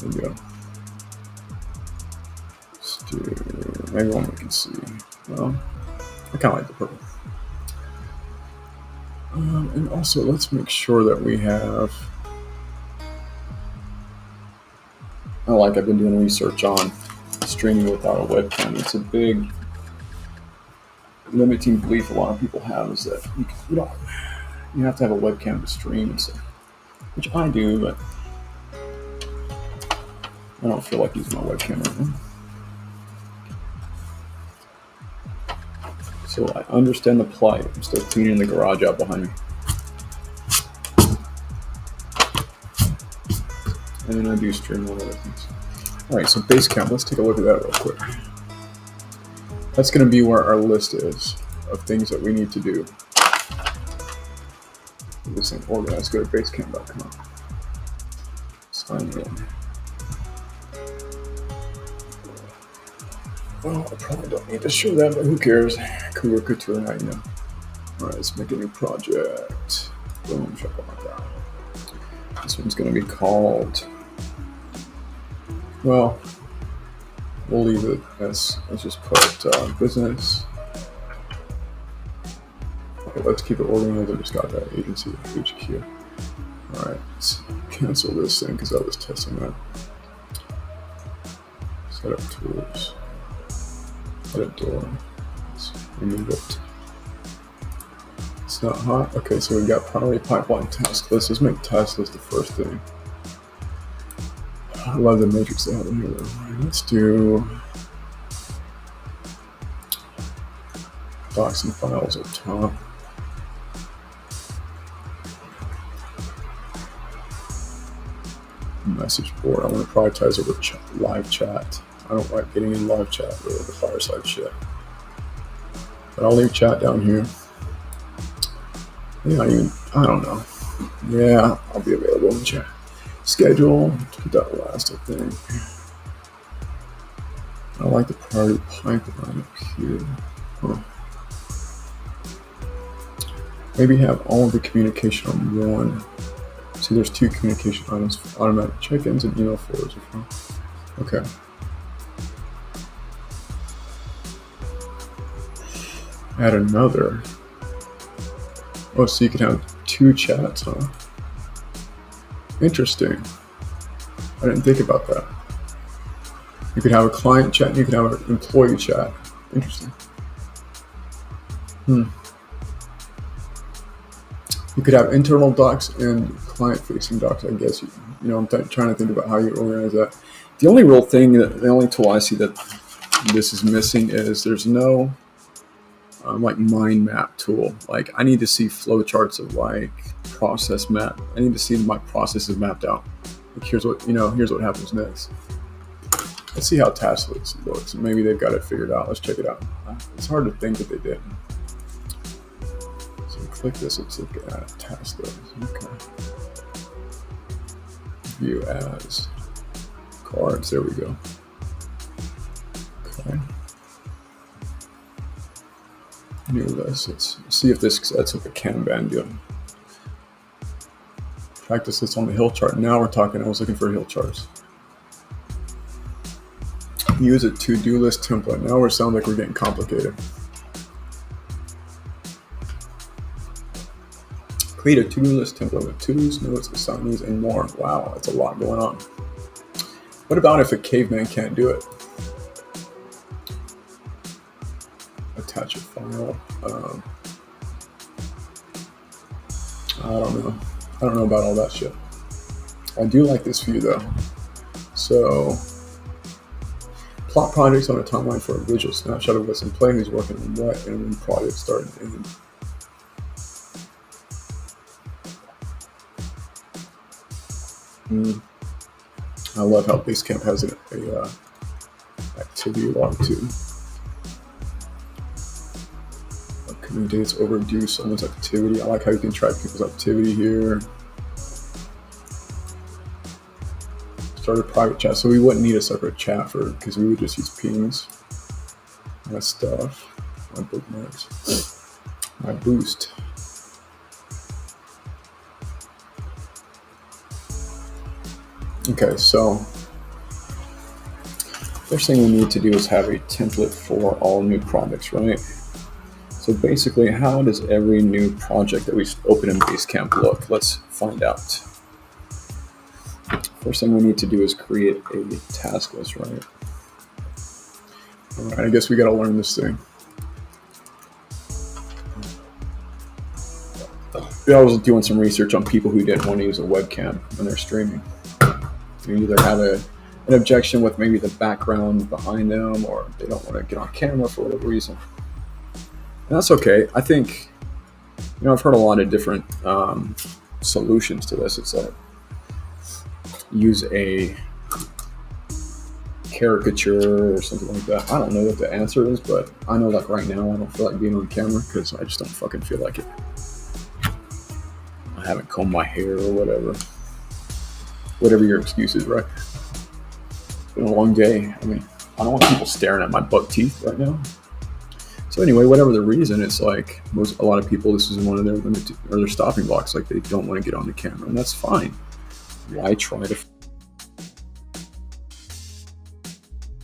There you go. Let's do maybe one we can see. Well, I kind of like the purple. And also, let's make sure that we have. I've been doing research on streaming without a webcam. It's a big limiting belief a lot of people have is that you have to have a webcam to stream and stuff, which I do, but I don't feel like using my webcam right now. So I understand the plight. I'm still cleaning the garage out behind me. And then I do stream on other things. Alright, so Basecamp, let's take a look at that real quick. That's going to be where our list is of things that we need to do. Get this thing organized. Go to basecamp.com. Sign in. Well, I probably don't need to show that, but who cares? Cougar Couture, now you know. Alright, let's make a new project. Boom, check out that. This one's going to be called, well, we'll leave it as, let's just put business. Okay, let's keep it organized. I just got that agency HQ. Alright, let's cancel this thing because I was testing that. Set up tools. Edit door. Let's remove it. It's not hot. Okay, so we've got priority pipeline task list. Let's make task list the first thing. I love the matrix they have in here though. Right, let's do docs and files up top. Message board. I want to prioritize over live chat. I don't like getting in live chat or the fireside shit. But I'll leave chat down here. Yeah, I don't know. Yeah, I'll be available in chat. Schedule, put that last, I think. I like the priority pipeline up here. Huh. Maybe have all of the communication on one. See, there's two communication items: automatic check-ins and email folders. Okay. Add another. Oh, so you can have two chats, huh? Interesting. I didn't think about that. You could have a client chat and you could have an employee chat. Interesting. You could have internal docs and client-facing docs, I guess. I'm trying to think about how you organize that. The only real thing, the only tool I see that this is missing is there's no mind map tool. Like, I need to see flowcharts of process map. I need to see my processes mapped out. Like, here's what happens next. Let's see how task list looks. Maybe they've got it figured out. Let's check it out. It's hard to think that they did. So click this. Let's look at task list. Okay. View as cards. There we go. Okay. New list. Let's see if this sets up a Kanban deal. Practice this on the hill chart. Now we're talking. I was looking for hill charts. Use a to-do list template. Now it sounds like we're getting complicated. Create a to-do list template with to-dos, notes, assignments, and more. Wow, that's a lot going on. What about if a caveman can't do it? Attach a file. I don't know. I don't know about all that shit. I do like this view though. So, plot projects on a timeline for a visual snapshot of what's in play, who's working on what, and when projects start and end. I love how Basecamp has a activity log too. Upcoming dates, overdue someone's activity. I like how you can track people's activity here. Start a private chat, so we wouldn't need a separate chat because we would just use pings. My stuff, my bookmarks, my boost. Okay, so First thing we need to do is have a template for all new projects, right? So basically, how does every new project that we open in Basecamp look? Let's find out. First thing we need to do is create a task list, right? All right, I guess we got to learn this thing. Yeah, I was doing some research on people who didn't want to use a webcam when they're streaming. You either have an objection with maybe the background behind them, or they don't want to get on camera for whatever reason. And that's okay. I think, I've heard a lot of different solutions to this. It's like use a caricature or something like that. I don't know what the answer is, but I know like right now I don't feel like being on camera because I just don't fucking feel like it. I haven't combed my hair or whatever. Whatever your excuse is, right? It's been a long day. I mean, I don't want people staring at my buck teeth right now. So anyway, whatever the reason, it's like a lot of people, this is one of their stopping blocks. Like they don't want to get on the camera, and that's fine. Why try to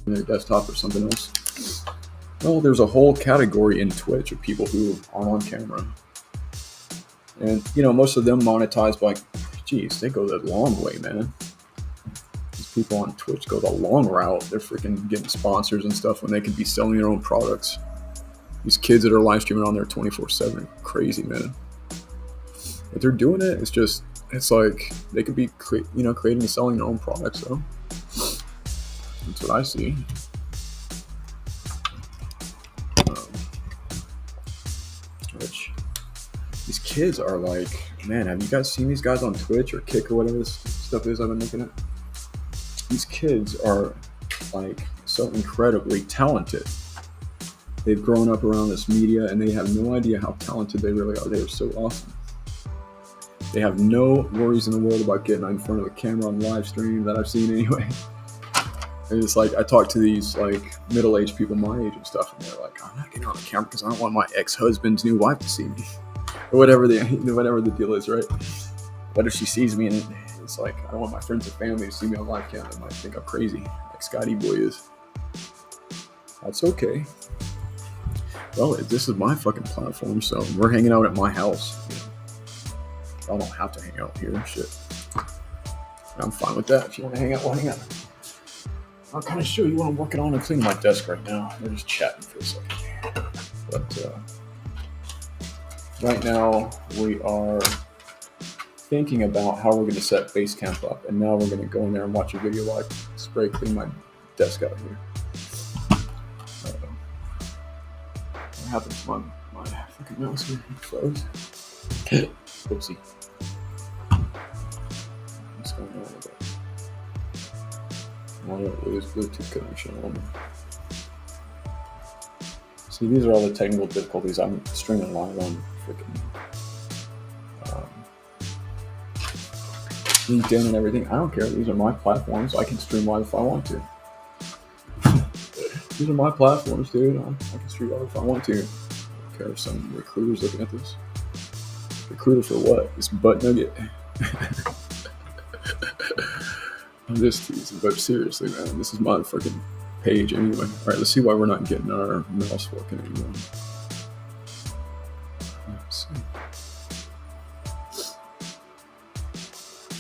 their desktop or something else? Well, there's a whole category in Twitch of people who aren't on camera. And, most of them monetize by, geez, they go the long way, man. These people on Twitch go the long route. They're freaking getting sponsors and stuff when they could be selling their own products. These kids that are live streaming on there 24/7, crazy, man. But they're doing it. It's like they could be, creating and selling their own products, though. That's what I see. Which these kids are like, man, have you guys seen these guys on Twitch or Kick or whatever this stuff is I've been looking at? These kids are like so incredibly talented. They've grown up around this media and they have no idea how talented they really are. They are so awesome. They have no worries in the world about getting in front of a camera on live stream that I've seen anyway. And it's like I talk to these like middle-aged people my age and stuff, and they're like, I'm not getting on the camera because I don't want my ex-husband's new wife to see me. Or whatever the deal is, right? What if she sees me and it's like, I don't want my friends and family to see me on live cam. They might think I'm crazy, like Scotty Boy is. That's okay. Well, this is my fucking platform, so we're hanging out at my house. I don't have to hang out here, shit. I'm fine with that. If you want to hang out, we'll hang out. I'll kind of show you what I'm working on and cleaning my desk right now. We're just chatting for a second. But right now, we are thinking about how we're going to set Basecamp up. And now we're going to go in there and watch a video while I spray clean my desk out here. What happened to my fucking mouse here? It froze. Oopsie. What's going on with that? I don't lose Bluetooth connection on me. See, these are all the technical difficulties. I'm streaming live on freaking LinkedIn and everything. I don't care. These are my platforms. I can stream live if I want to. These are my platforms, dude. I can stream live if I want to. I don't care if some recruiter's looking at this. Recruiter for what? This butt nugget. I'm just teasing, but seriously, man, this is my freaking page anyway. All right, let's see why we're not getting our mouse working anymore. Let's see.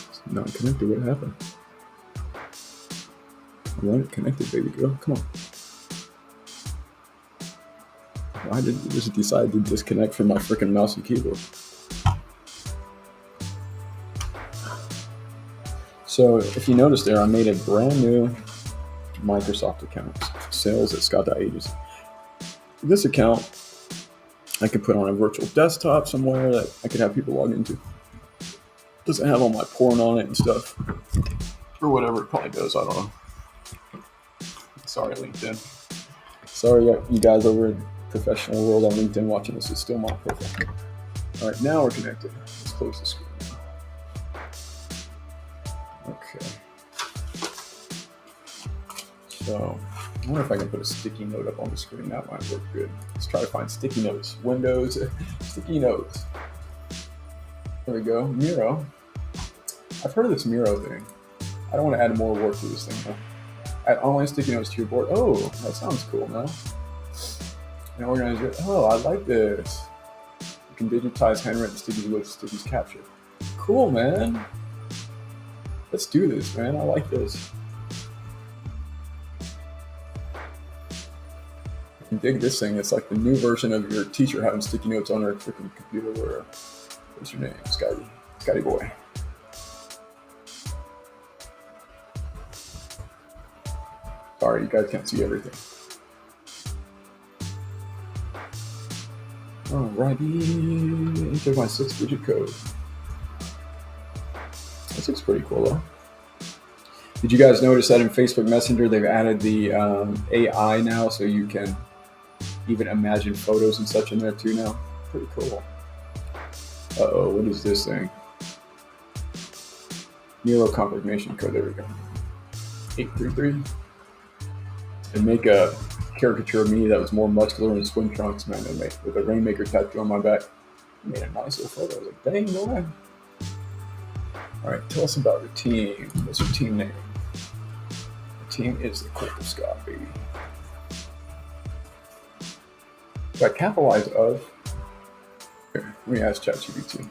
It's not connected. What happened? I want it connected, baby girl. Come on. Why did you just decide to disconnect from my freaking mouse and keyboard? So if you notice there, I made a brand new Microsoft account, sales@scott.agency. This account, I could put on a virtual desktop somewhere that I could have people log into. Doesn't have all my porn on it and stuff. Or whatever, it probably does, I don't know. Sorry, LinkedIn. Sorry, you guys over in the professional world on LinkedIn watching this. It's still my profile. All right, now we're connected. Let's close the screen. Okay. So, I wonder if I can put a sticky note up on the screen. That might work good. Let's try to find sticky notes. Windows, sticky notes. There we go. Miro. I've heard of this Miro thing. I don't want to add more work to this thing, though. Add online sticky notes to your board. Oh, that sounds cool now. And organize your, oh, I like this. You can digitize handwritten stickies with stickies capture. Cool, man. Let's do this, man. I like this. I can dig this thing. It's like the new version of your teacher having sticky notes on her freaking computer. Where, what's your name? Scotty boy. Sorry, you guys can't see everything. Alrighty, enter my 6-digit code. This looks pretty cool though. Did you guys notice that in Facebook Messenger they've added the AI now, so you can even imagine photos and such in there too now? Pretty cool. Uh-oh, what is this thing? Nero confirmation code, there we go. 833. And make a caricature of me that was more muscular in swim trunks, man, with a Rainmaker tattoo on my back. I made a nice little photo. I was like, dang, boy. All right, tell us about your team. What's your team name? The team is the Corporal Scott, baby. Do I capitalize of? Here, let me ask ChatGPT.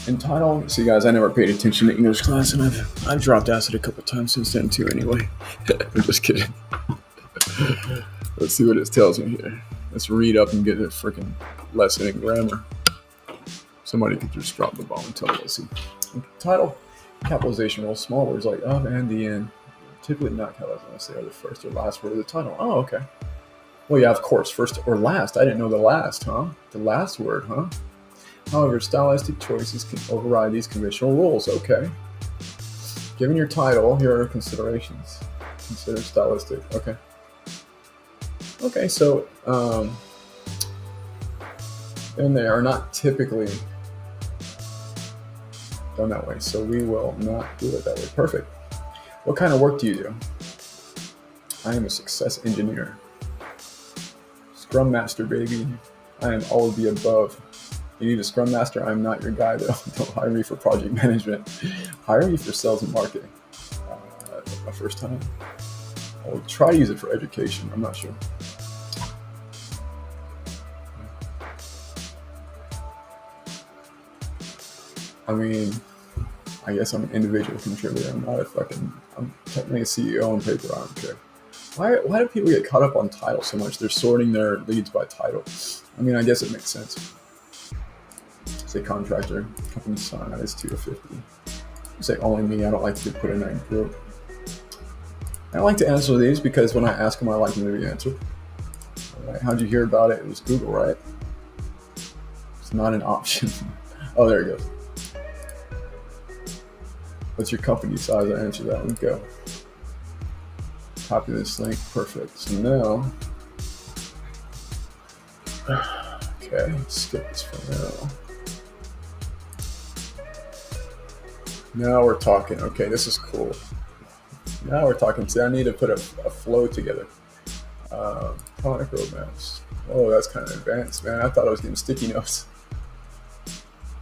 Entitled. See, guys, I never paid attention to English class, and I've dropped acid a couple times since then too. Anyway, I'm just kidding. Let's see what it tells me here. Let's read up and get a freaking lesson in grammar. Somebody could just drop the ball and tell me. Let's see. Title: capitalization rules. Small words like of and the end typically not capitalized unless they are the first or last word of the title. Oh, okay. Well, yeah, of course, first or last. I didn't know the last, huh? The last word, huh? However, stylistic choices can override these conventional rules. Okay. Given your title, here are considerations. Consider stylistic. Okay. Okay, so and they are not typically done that way, so we will not do it that way. Perfect. What kind of work do you do? I am a success engineer. Scrum master, baby. I am all of the above. You need a Scrum Master? I'm not your guy, though. Don't hire me for project management. Hire me for sales and marketing. My first time. I'll try to use it for education. I'm not sure. I mean, I guess I'm an individual contributor. I'm not I'm technically a CEO on paper. I don't care. Why do people get caught up on title so much? They're sorting their leads by title. I mean, I guess it makes sense. Say contractor, company size 2 to 50. Say only me. I don't like to put in that group. I like to answer these because when I ask them, I like them to be answered. All right, how'd you hear about it? It was Google, right? It's not an option. Oh, there it goes. What's your company size? I answered that one. Go. Copy this link. Perfect. So now, okay, skip this for now. Now we're talking. Okay, this is cool. Now we're talking. See, I need to put a flow together. Product roadmaps. Oh, that's kind of advanced, man. I thought I was getting sticky notes.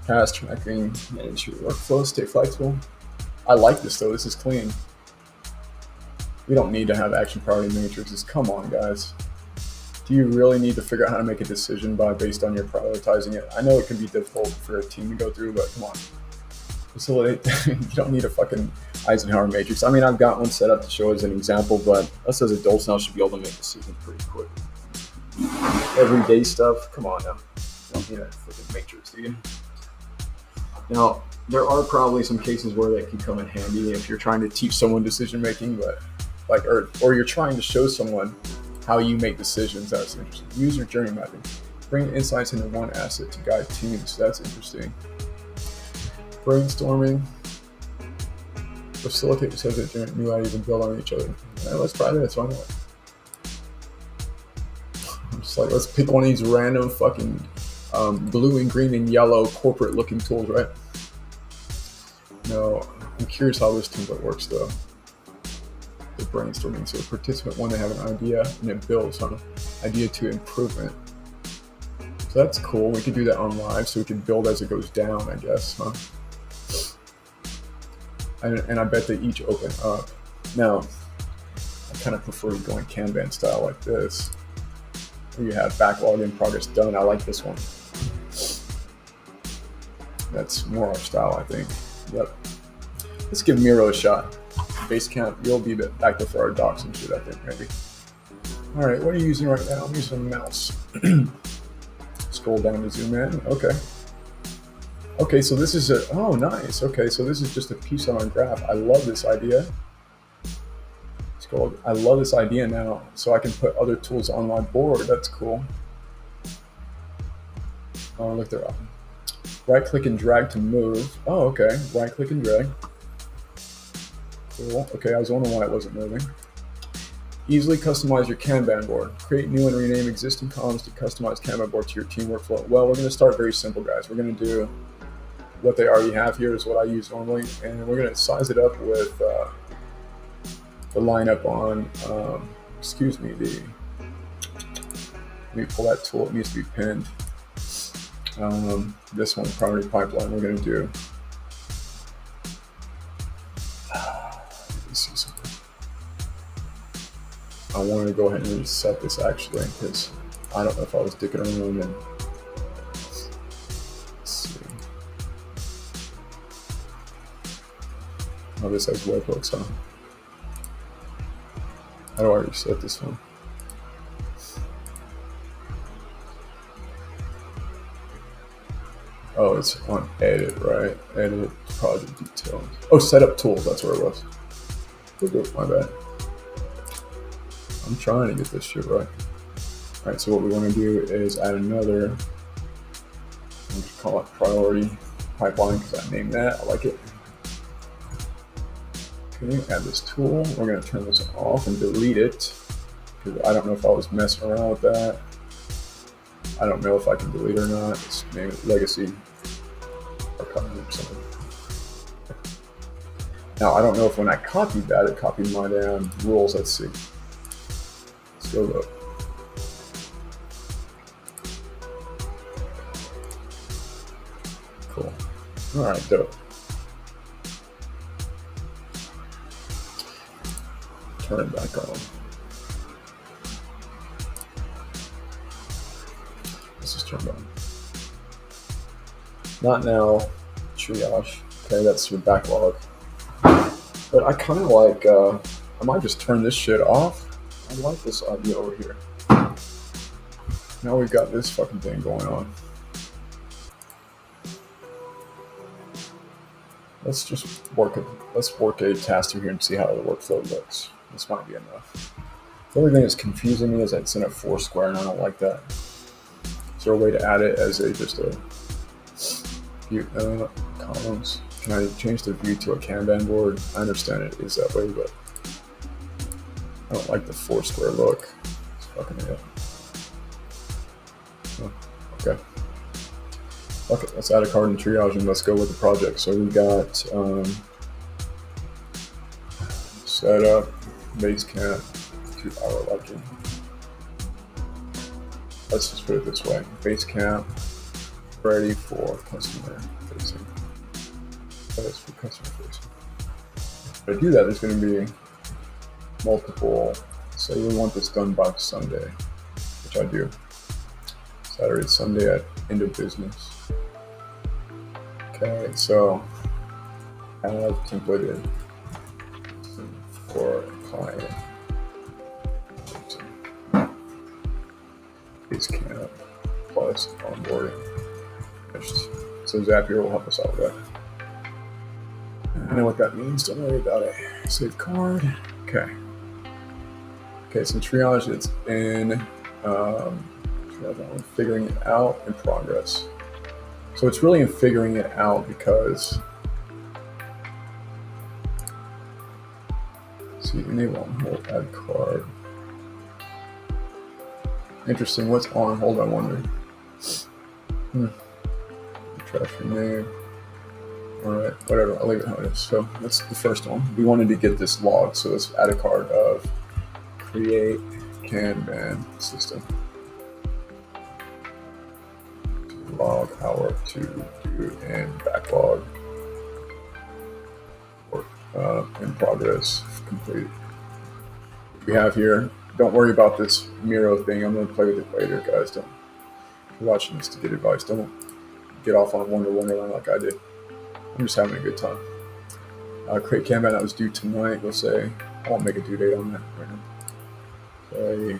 Task tracking, manage your workflow, stay flexible. I like this though. This is clean. We don't need to have action priority matrices. Come on, guys. Do you really need to figure out how to make a decision based on your prioritizing it? I know it can be difficult for a team to go through, but come on. Facilitate. You don't need a fucking Eisenhower matrix. I mean, I've got one set up to show as an example, but us as adults now should be able to make decisions pretty quick. Everyday stuff. Come on now. You don't need a freaking matrix, do you? Now, there are probably some cases where that can come in handy if you're trying to teach someone decision making, but or you're trying to show someone how you make decisions. That's interesting. User journey mapping. Bring insights into one asset to guide teams. That's interesting. Brainstorming. Facilitate decisions that new ideas and build on each other. Yeah, let's try this. Why not? I'm just like, let's pick one of these random fucking blue and green and yellow corporate looking tools, right? No, I'm curious how this template works though. The brainstorming. So participant one, they have an idea and it builds, huh? Idea to improvement. So that's cool. We could do that on live, so we can build as it goes down, I guess, huh? And I bet they each open up. Now, I kind of prefer going Kanban style like this. Where you have backlog in progress done. I like this one. That's more our style, I think. Yep. Let's give Miro a shot. Basecamp, you'll be back there for our docs and shit, I think, maybe. All right, what are you using right now? I'm using a mouse. Scroll down to zoom in. Okay. Okay, so this is oh, nice. Okay, so this is just a piece on our graph. I love this idea. Scroll. I love this idea now. So I can put other tools on my board. That's cool. Oh, look, they're up. Right click and drag to move. Oh, okay. Right click and drag. Cool. Okay, I was wondering why it wasn't moving. Easily customize your Kanban board. Create new and rename existing columns to customize Kanban board to your team workflow. Well, we're going to start very simple, guys. We're going to do what they already have here is what I use normally, and we're going to size it up with the lineup on, excuse me, let me pull that tool. It needs to be pinned. This one, priority pipeline, we're going to do. Let's see something. I wanted to go ahead and reset this actually, because I don't know if I was dicking around and let's see. Oh, this has webhooks, huh? How do I reset this one? Oh, it's on edit, right? Edit, project details. Oh, setup tools, that's where it was. My bad. I'm trying to get this shit right. All right, so what we want to do is add another, we'll just call it priority pipeline because I named that. I like it. Okay, add this tool. We're going to turn this off and delete it because I don't know if I was messing around with that. I don't know if I can delete it or not. Let's name it legacy archive or something. Now, I don't know if when I copied that, it copied my damn rules. Let's see. Let's go look. Cool. All right, dope. Turn it back on. This is turned on. Not now. Triage. Okay, that's your backlog. But I kind of like, I might just turn this shit off. I like this idea over here. Now we've got this fucking thing going on. Let's just work a task through here and see how the workflow looks. This might be enough. The only thing that's confusing me is that it's in a 4 square and I don't like that. Is there a way to add it as just a view, columns? Can I change the view to a Kanban board? I understand it is that way, but I don't like the 4 square look. It's fucking it. Oh, okay. Okay, let's add a card in triage and let's go with the project. So we got setup, Basecamp to our liking. Let's just put it this way: Basecamp ready for customer facing. That's for customer facing. If I do that, there's going to be multiple. Say we want this done by Sunday, which I do. Saturday, Sunday at end of business. Okay, so I have templated for client. Basecamp plus onboarding. So Zapier will help us out with that. I know what that means. Don't worry about it. Save card. Okay. Okay, so triage, it's in figuring it out in progress. So it's really in figuring it out because see, enable on hold, add card. Interesting. What's on hold? I wonder. Trash your name. All right, whatever. I'll leave it how it is. So that's the first one. We wanted to get this log, so let's add a card of create Kanban system. Log hour to do and backlog work in progress complete. We have here. Don't worry about this Miro thing. I'm going to play with it later, guys. Don't. If you're watching this to get advice, don't get off on Wonderland like I did. I'm just having a good time. Create Kanban that was due tonight. We'll say I won't make a due date on that right now. Say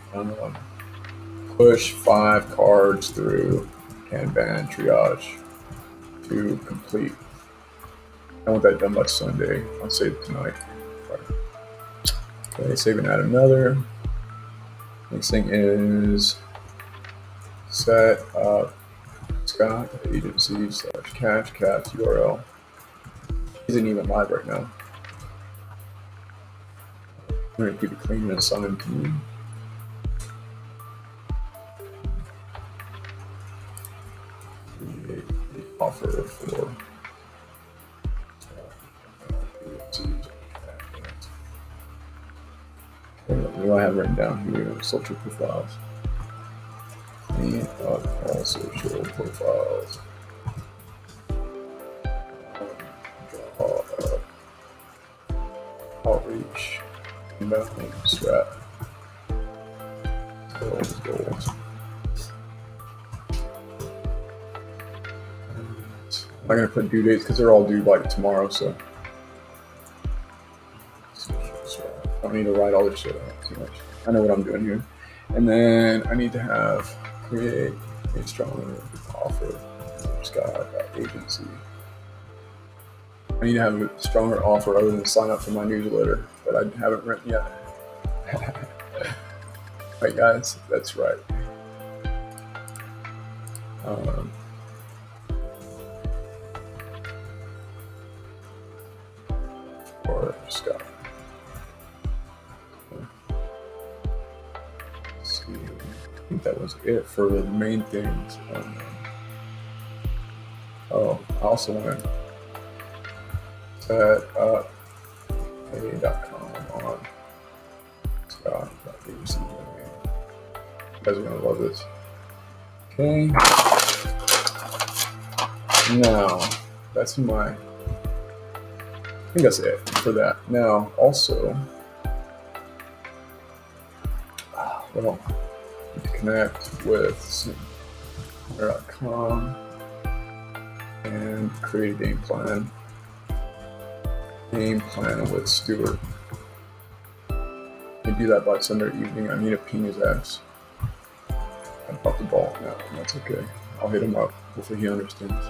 push 5 cards through Kanban triage to complete. I want that done by Sunday. I'll save it tonight. Okay, save and add another. Next thing is set up Scott agency / cache cat URL. Isn't even live right now. I'm going to keep it clean and assign to me. Create the offer for what do I have written down here? Social profiles. Clean up all social profiles. Draw up outreach. Investment strat. Goals. I'm not going to put due dates because they're all due like tomorrow, so I don't need to write all this shit out too much. I know what I'm doing here. And then I need to have create a stronger offer Scott agency. I need to have a stronger offer other than sign up for my newsletter that I haven't written yet. Right, guys? That's right. Or Scott. See, I think that was it for the main things. I also want to set up a.com on Scott.agency. You guys are going to love this. Okay. Now, that's I think that's it for that. Now, also, well, need to connect with .com and create a game plan. Game plan with Stuart. I do that by Sunday evening. I need to ping his ass. I dropped the ball now, and that's okay. I'll hit him up. Hopefully he understands.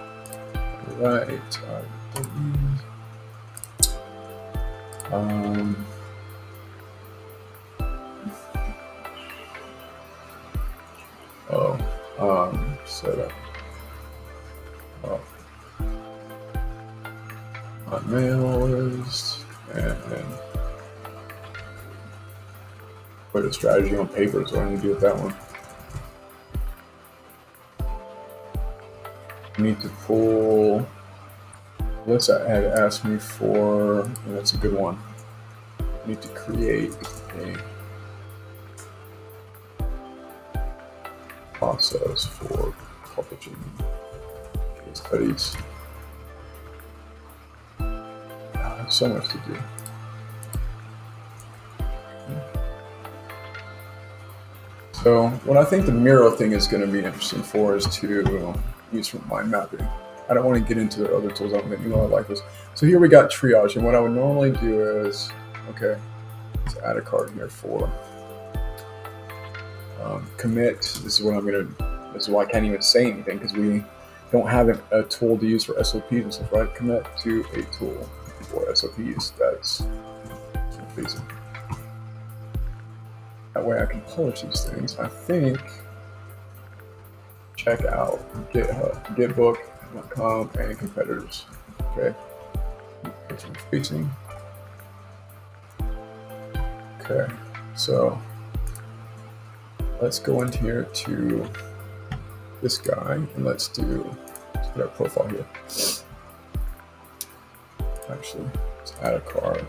Right. Set up. My mail list and put a strategy on paper, so I need to do with that one. I need to pull. Alyssa had asked me for, and that's a good one. I need to create a process for publishing case studies. There's so much to do. So what I think the Miro thing is going to be interesting for is to use for mind mapping. I don't want to get into the other tools. I like this. So here we got triage, and what I would normally do is, okay, let's add a card here for commit. This is why I can't even say anything because we don't have a tool to use for SOPs and stuff, right? Commit to a tool for SOPs. That's facing. That way I can publish these things. I think check out GitHub, Gitbook.com, and competitors. Okay. Facing. Okay. So let's go into here to this guy and let's put our profile here. Actually, let's add a card.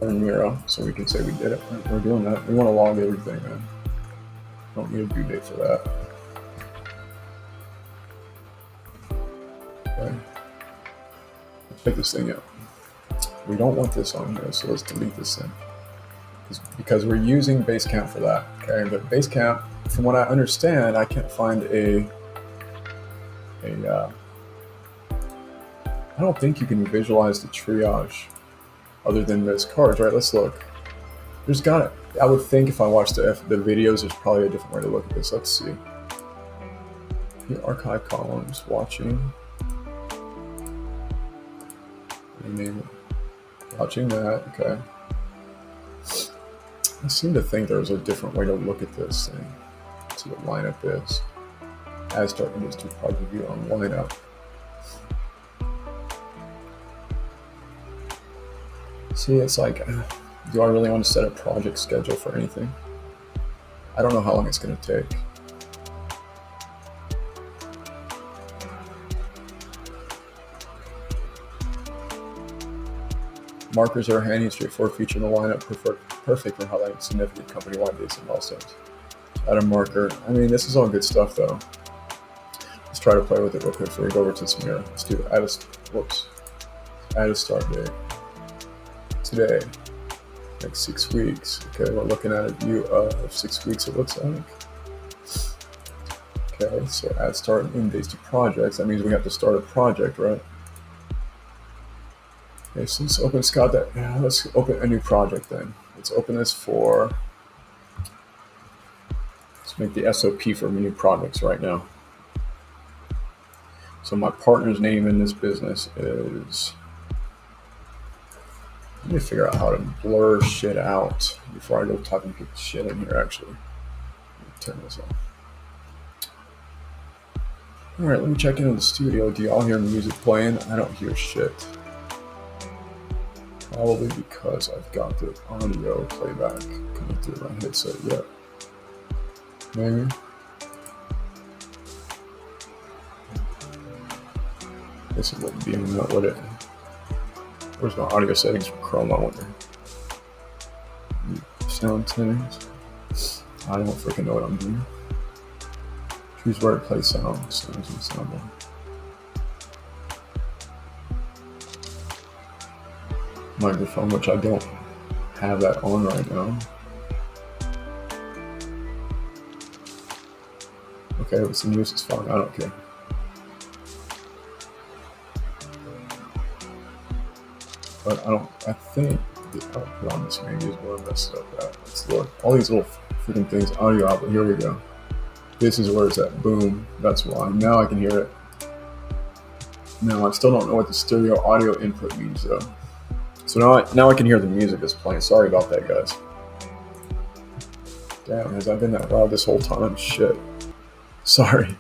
Miro, so we can say we did it. We're doing that. We want to log everything, man. Don't need a due date for that. Okay. Let's pick this thing up. We don't want this on here, so let's delete this thing. Because we're using Basecamp for that. Okay, but Basecamp, from what I understand, I can't find I don't think you can visualize the triage other than those cards, right? Let's look. There's got it. I would think if I watched the videos, there's probably a different way to look at this. Let's see. The archive columns, watching. Rename it. Watching that, okay. I seem to think there was a different way to look at this thing. See what lineup is. As start industry project view on lineup. See, it's like, do I really want to set a project schedule for anything? I don't know how long it's going to take. Markers are a handy, straightforward feature in the lineup, perfect for highlighting significant company-wide dates and milestones. Add a marker. I mean, this is all good stuff, though. Let's try to play with it real quick before we go over to this mirror. Let's do add a start date. Today, next 6 weeks. Okay, we're looking at a view of 6 weeks, it looks like. Okay, so add start and end dates to projects. That means we have to start a project, right? Okay, so let's open Scott that. Let's open a new project then. Let's open this for. Let's make the SOP for new projects right now. So my partner's name in this business is. Let me figure out how to blur shit out before I go typing shit in here. Actually, let me turn this on. All right, let me check into the studio. Do y'all hear music playing? I don't hear shit. Probably because I've got the audio playback coming through my headset yet. Maybe. Guess it wouldn't be in that, would it? Where's my audio settings for Chrome? I wonder. Sound settings. I don't freaking know what I'm doing. Choose where to play sounds and soundbar. Microphone, which I don't have that on right now. Okay, what's the news is fine. I don't care. But I think the output on this maybe is where I messed up at. Let's look. All these little freaking things, audio output, here we go. This is where it's at, boom, that's why. Now I can hear it. Now I still don't know what the stereo audio input means though. So now I can hear the music that's playing. Sorry about that, guys. Damn, has I been that loud this whole time? Shit. Sorry.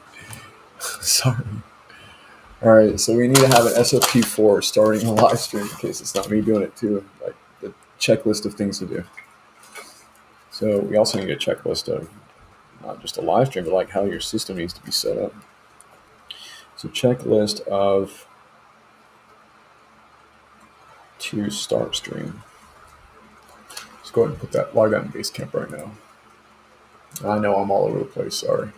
Sorry. Alright, so we need to have an SOP for starting a live stream in case it's not me doing it too. Like the checklist of things to do. So we also need a checklist of not just a live stream, but like how your system needs to be set up. So checklist of to start stream. Let's go ahead and put that, log that in Basecamp right now. I know I'm all over the place, sorry.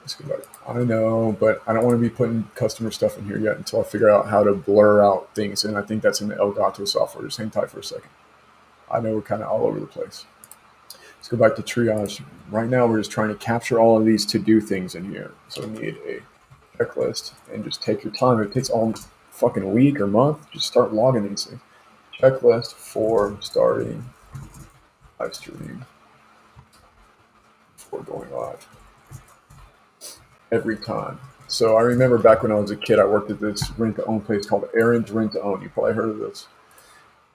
Let's go back. I know, but I don't want to be putting customer stuff in here yet until I figure out how to blur out things. And I think that's in the Elgato software. Just hang tight for a second. I know we're kind of all over the place. Let's go back to triage. Right now, we're just trying to capture all of these to-do things in here. So we need a checklist and just take your time. It takes all fucking week or month. Just start logging these things. Checklist for starting live stream before going live. Every time. So I remember back when I was a kid, I worked at this rent-to-own place called Aaron's Rent-to-Own. You probably heard of this.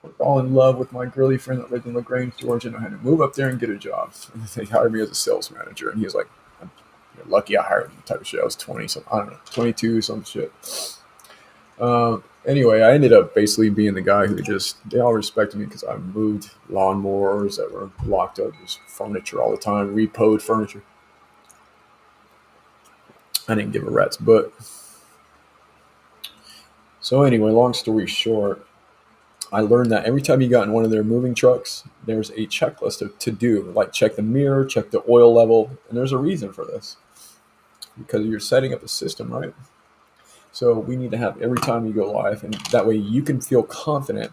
I was all in love with my girly friend that lived in LaGrange, Georgia, and I had to move up there and get a job. And they hired me as a sales manager, and he was like, "You're lucky I hired you," type of shit. I was 20, so I don't know, 22, some shit. Anyway, I ended up basically being the guy who they all respected me because I moved lawnmowers that were locked up, just furniture all the time, repoed furniture. I didn't give a rat's butt. So anyway, long story short, I learned that every time you got in one of their moving trucks, there's a checklist of to do, like check the mirror, check the oil level, and there's a reason for this because you're setting up a system, right? So we need to have every time you go live, and that way you can feel confident.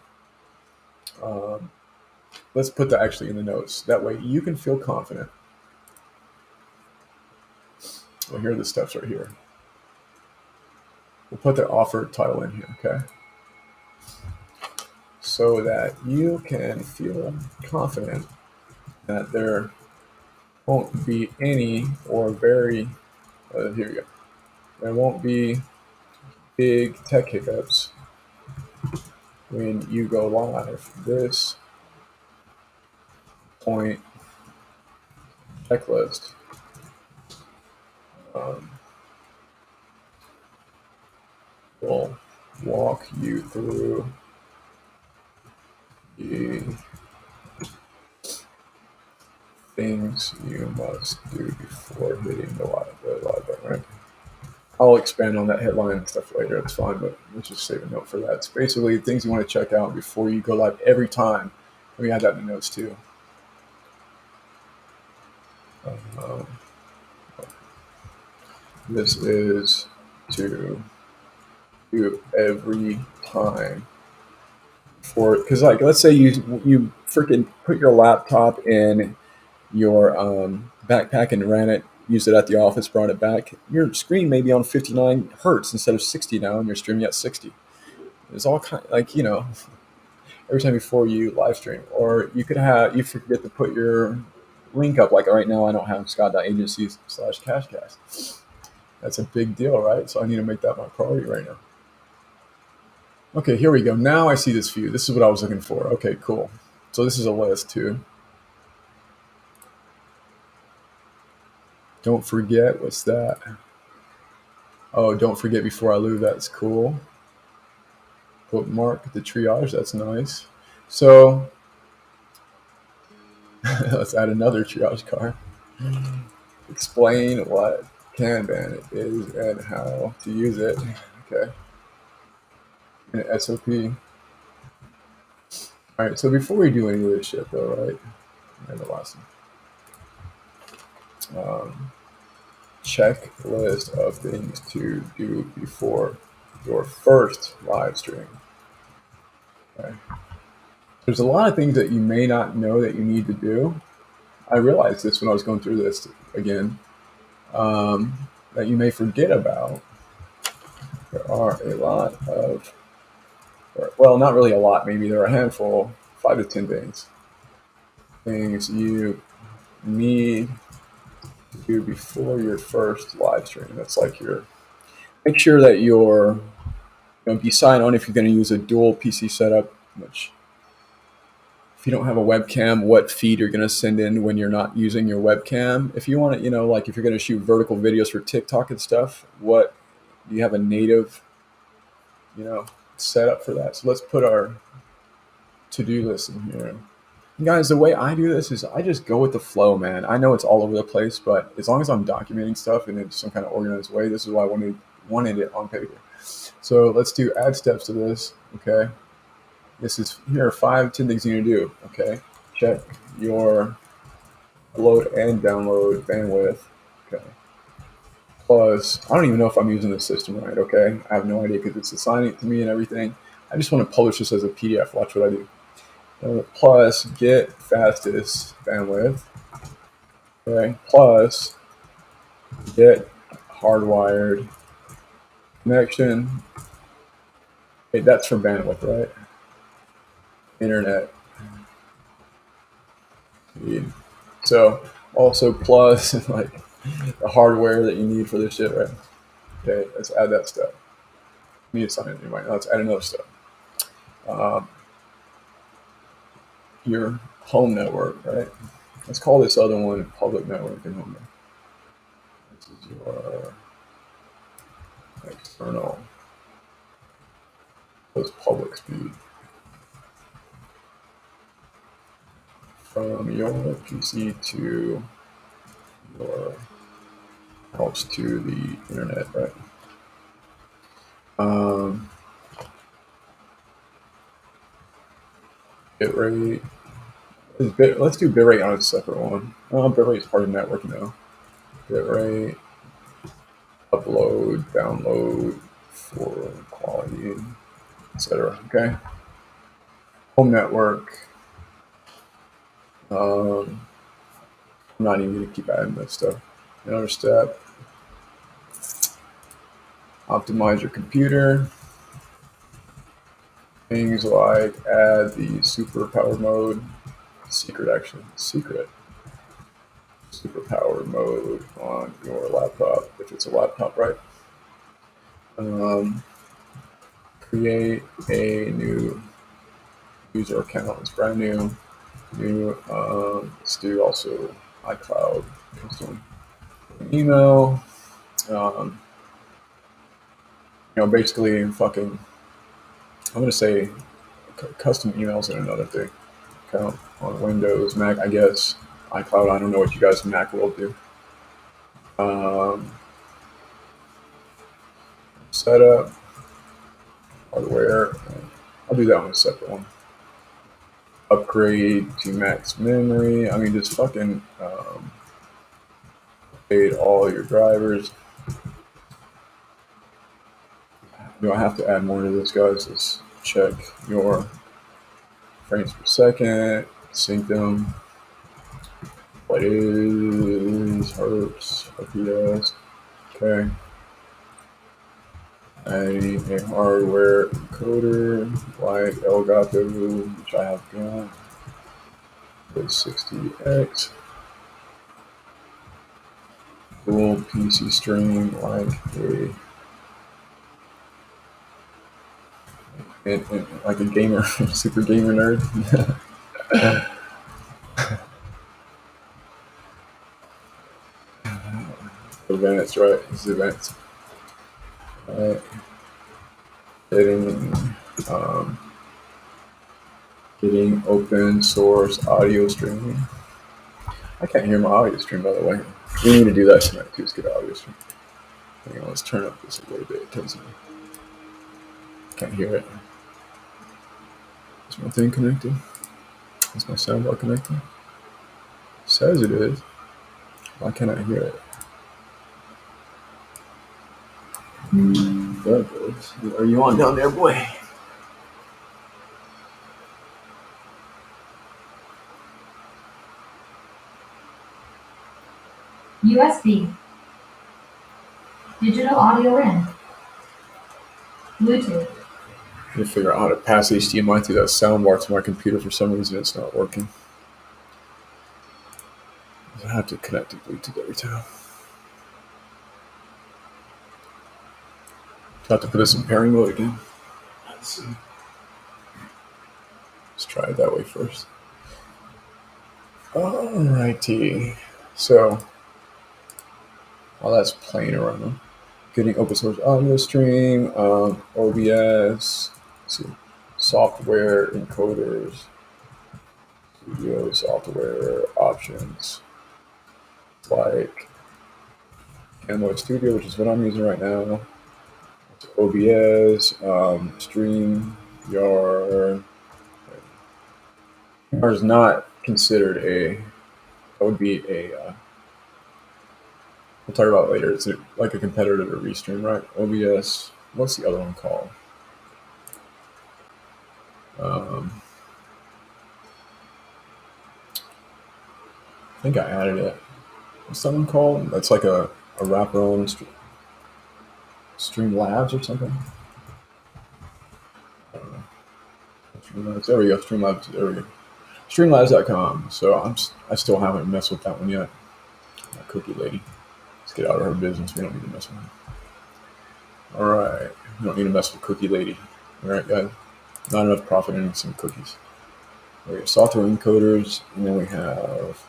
Um, let's put that actually in the notes. That way you can feel confident. Well, here are the steps right here. We'll put the offer title in here, okay? So that you can feel confident that there won't be any or very, here we go. There won't be big tech hiccups when you go live. This point checklist um, will walk you through the things you must do before hitting the live button, right? I'll expand on that headline and stuff later. It's fine, but let's just save a note for that. It's basically things you want to check out before you go live every time. Let me add that in the notes too. Um, this is to do every time for because like let's say you freaking put your laptop in your backpack and ran it, used it at the office, brought it back. Your screen may be on 59 hertz instead of 60 now, and you're streaming at 60. There's all kind like every time before you live stream, or you forget to put your link up. Like right now, I don't have scott.agency/cashcast. That's a big deal, right? So I need to make that my priority right now. Okay, here we go. Now I see this view. This is what I was looking for. Okay, cool. So this is a list too. Don't forget, what's that? Oh, don't forget before I leave. That's cool. Bookmark the triage. That's nice. So let's add another triage card. Explain what Kanban is and how to use it. Okay. And SOP. All right. So before we do any of this shit, though, right? And the last one. Checklist of things to do before your first live stream. Okay. There's a lot of things that you may not know that you need to do. I realized this when I was going through this again, that you may forget about. There are a lot of, well, not really a lot, maybe there are a handful, 5 to 10 things you need to do before your first live stream. That's like make sure that you sign on if you're going to use a dual PC setup, which if you don't have a webcam, what feed you're going to send in when you're not using your webcam. If you want to, like if you're going to shoot vertical videos for TikTok and stuff, what do you have a native, setup for that? So let's put our to-do list in here. And guys, the way I do this is I just go with the flow, man. I know it's all over the place, but as long as I'm documenting stuff in some kind of organized way, this is why I wanted it on paper. So let's do add steps to this, okay? Here are 5, 10 things you need to do, okay? Check your load and download bandwidth, okay? Plus, I don't even know if I'm using the system right, okay? I have no idea because it's assigning it to me and everything. I just want to publish this as a PDF. Watch what I do. Plus, get fastest bandwidth, okay? Plus, get hardwired connection. Okay, that's for bandwidth, right? Internet speed. So also plus like the hardware that you need for this shit, right? Okay, let's add that stuff. Need to sign in right now. Let's add another step. Your home network, right? Let's call this other one public network and home network. This is your external. This public speed from your PC to your house to the internet, right? Bitrate. Let's do bitrate on a separate one. Oh, bitrate is part of networking though. Bitrate, upload, download for quality, etc. Okay. Home network. I'm not even going to keep adding that stuff. Another step. Optimize your computer. Things like add the super power mode. Secret super power mode on your laptop, if it's a laptop, right? Create a new user account. It's brand new. Let's do also iCloud custom email. Basically fucking, I'm gonna say custom emails and another thing. Account on Windows, Mac, I guess. iCloud, I don't know what you guys in Mac will do. Setup, hardware. I'll do that on a separate one. Upgrade to max memory. I mean, just fucking update all your drivers. Do I have to add more to this, guys? Let's check your frames per second, sync them. What is hertz, FPS? Okay. Adding a hardware encoder like Elgato, which I have got. The 60X. Dual PC stream like like a gamer, super gamer nerd. Advanced, right? This is advanced. Right. Getting open source audio streaming. I can't hear my audio stream, by the way. We need to do that tonight too. Let's get audio stream. Hang on, let's turn up this a little bit because I can't hear it. Is my thing connected? Is my soundbar connected? It says it is. Why can't I hear it? There it goes. Are you on down there, boy? USB. Digital audio in. Bluetooth. I need to figure out how to pass HDMI through that soundbar to my computer. For some reason, it's not working. I have to connect to Bluetooth every time. Do I have to put this in pairing mode again? Let's see. Let's try it that way first. Alrighty. So, while that's playing around, getting open source audio stream, OBS, software encoders, studio software options, like Kanban Studio, which is what I'm using right now. OBS, StreamYard. StreamYard is not considered that would be we'll talk about it later. It's like a competitor to Restream, right? OBS. What's the other one called? I think I added it. What's that one called? That's like a wraparound Stream Labs or something. I don't know. Streamlabs. There we go. Streamlabs. There we go. Streamlabs.com. So I still haven't messed with that one yet. That cookie lady. Let's get out of her business. We don't need to mess with her. All right. We don't need to mess with cookie lady. All right, guys. Not enough profit in some cookies. We have software encoders, and then we have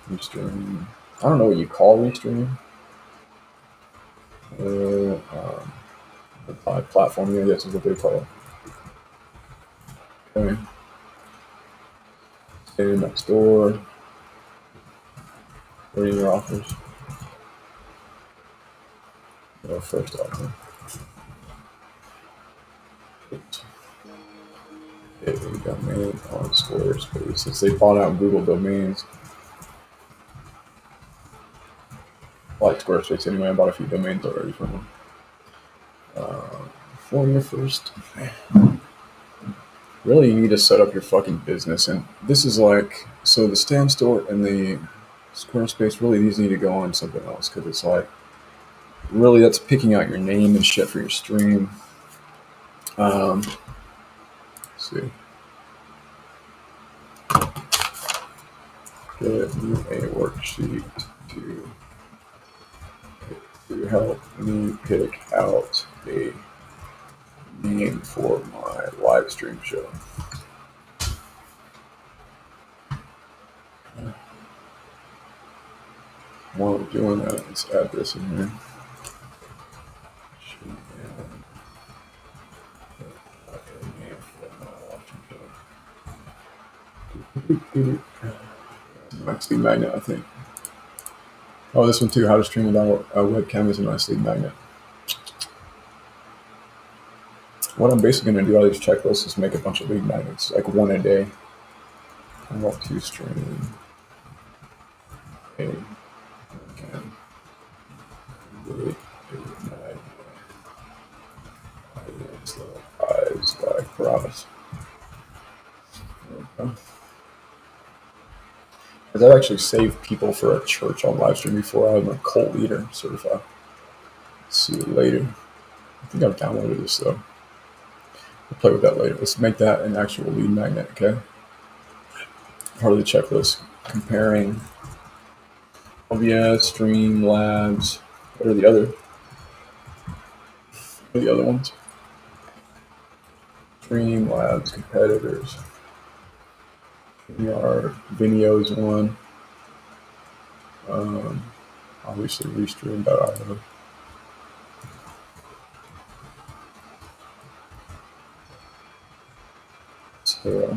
Restream. I don't know what you call Restream. The platform, I guess is what they call it. Okay. Stay next door. What are your offers? Your first offer. a domain on Squarespace since they bought out Google domains. I like Squarespace anyway. I bought a few domains already from them. For your first, really, you need to set up your fucking business, and this is like so the Stan Store and the Squarespace. Really, these need to go on something else because it's like really that's picking out your name and shit for your stream. Let's see. Give me a worksheet to help me pick out a name for my live stream show. While we're doing that, let's add this in here. Max Lead Magnet, I think. Oh, this one too. How to stream without a webcam is a nice lead magnet. What I'm basically going to do out of these checklists is make a bunch of lead magnets, like one a day. I want to stream a webcam with a magnet. Eyes like promise. Because I've actually saved people for a church on live stream before. I'm a cult leader certified. Let's see it later. I think I've downloaded this though. We'll play with that later. Let's make that an actual lead magnet, okay? Part of the checklist. Comparing OBS, Streamlabs. What are the other ones? Streamlabs, competitors. StreamYard, Vimeo's one. Obviously, Restream.io. So,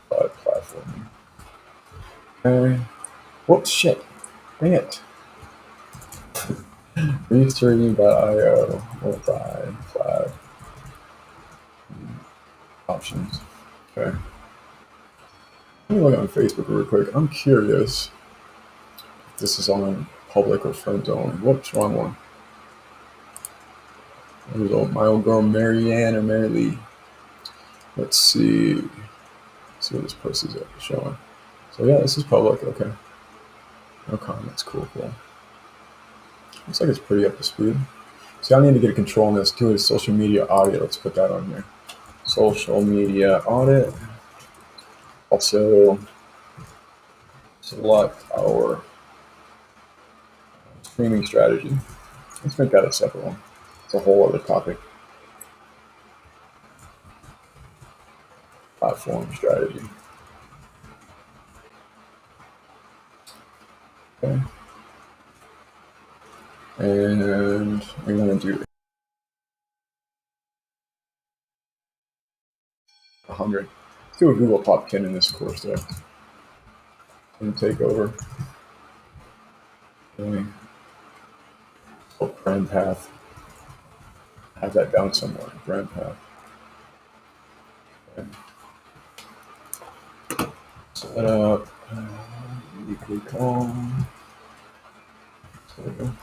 platform. Okay. Whoops, shit. Dang it. Restream.io, multi-flag options. Okay. Let me look on Facebook real quick. I'm curious if this is on public or friends only. Whoops, wrong one. There's my old girl Marianne or Mary Lee. Let's see. Let's see what this post is showing. So yeah, this is public. Okay. No comments. Cool. Looks like it's pretty up to speed. See, I need to get a control on this too. Is social media audit. Let's put that on here. Social media audit. Also, select our streaming strategy. Let's make that a separate one. It's a whole other topic. Platform strategy. Okay. And we want to do 100. Let's do a Google Top 10 in this course there. And take over. Okay. Oh, brand path. Have that down somewhere. Brand path. Okay. Set up. Weekly call. So I'm